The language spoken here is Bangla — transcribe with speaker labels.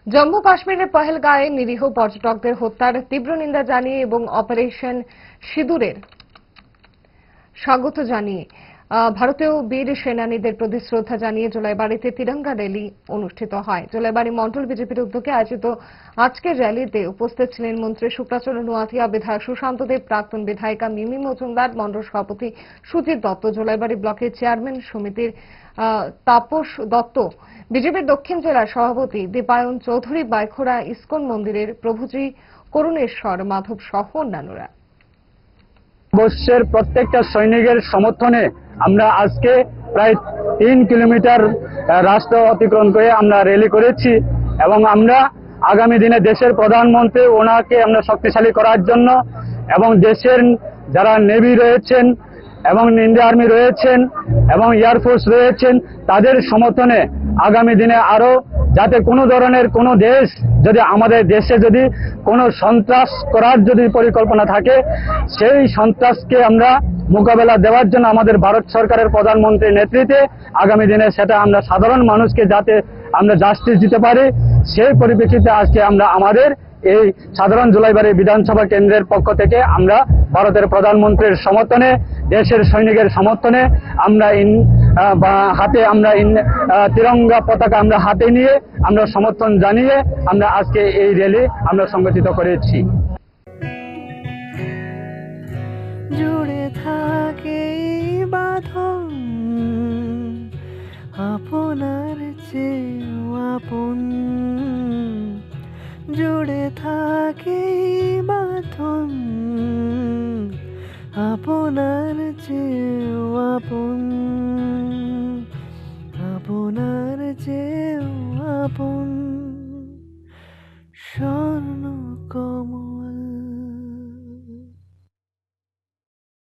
Speaker 1: জম্মু কাশ্মীরের পহেলগাঁয়ে নিরীহ পর্যটকদের হত্যার তীব্র নিন্দা জানিয়ে এবং অপারেশন সিঁদুরের স্বাগত জানিয়ে ভারতীয় বীর সেনানীদের প্রতি শ্রদ্ধা জানিয়ে জোলাইবাড়িতে তিরঙ্গা র্যালি অনুষ্ঠিত হয়। জোলাইবাড়ি মন্ডল বিজেপির উদ্যোগে আয়োজিত আজকের র্যালিতে উপস্থিত ছিলেন মন্ত্রী শুক্লাচরণ নোয়াতিয়া, বিধায়ক সুশান্ত দেব, প্রাক্তন বিধায়িকা মিমি মজুমদার, মন্ডল সভাপতি সুজিত দত্ত, জোলাইবাড়ি ব্লকের চেয়ারম্যান সমিতির তাপস দত্ত, বিজেপির দক্ষিণ জেলার সভাপতি দীপায়ন চৌধুরী, বাইখোড়া ইস্কন মন্দিরের প্রভুজি করুণেশ্বর মাধব সহ অন্যান্যরা।
Speaker 2: ভারতবর্ষের প্রত্যেকটা সৈনিকের সমর্থনে আমরা আজকে প্রায় 3 কিলোমিটার রাস্তা অতিক্রম করে আমরা র্যালি করেছি এবং আমরা আগামী দিনে দেশের প্রধানমন্ত্রী ওনাকে আমরা শক্তিশালী করার জন্য এবং দেশের যারা নেভি রয়েছেন এবং ইন্ডিয়ান আর্মি রয়েছেন এবং এয়ারফোর্স রয়েছেন তাদের সমর্থনে আগামী দিনে আরো যাতে কোনো ধরনের কোনো দেশ যদি আমাদের দেশে যদি কোনো সন্ত্রাস করার যদি পরিকল্পনা থাকে সেই সন্ত্রাসকে আমরা মোকাবেলা দেওয়ার জন্য আমাদের ভারত সরকারের প্রধানমন্ত্রীর নেতৃত্বে আগামী দিনে সেটা আমরা সাধারণ মানুষকে যাতে আমরা জাস্টিস দিতে পারি সেই পরিপ্রেক্ষিতে আজকে আমরা আমাদের এই সাধারণ জোলাইবাড়ি বিধানসভা কেন্দ্রের পক্ষ থেকে আমরা ভারতের প্রধানমন্ত্রীর সমর্থনে দেশের সৈনিকের সমর্থনে আমরা হাতে আমরা তিরঙ্গা পতাকা আমরা হাতে নিয়ে আমরা সমর্থন জানিয়ে আমরা আজকে এই র্যালি আমরা সংগঠিত করেছি।
Speaker 3: জুড়ে থাকে বাঁধন আপনার চেয়েও আপন, জুড়ে থাকে বাঁধন আপনার চেয়েও আপন, আপনার চেয়েও আপন।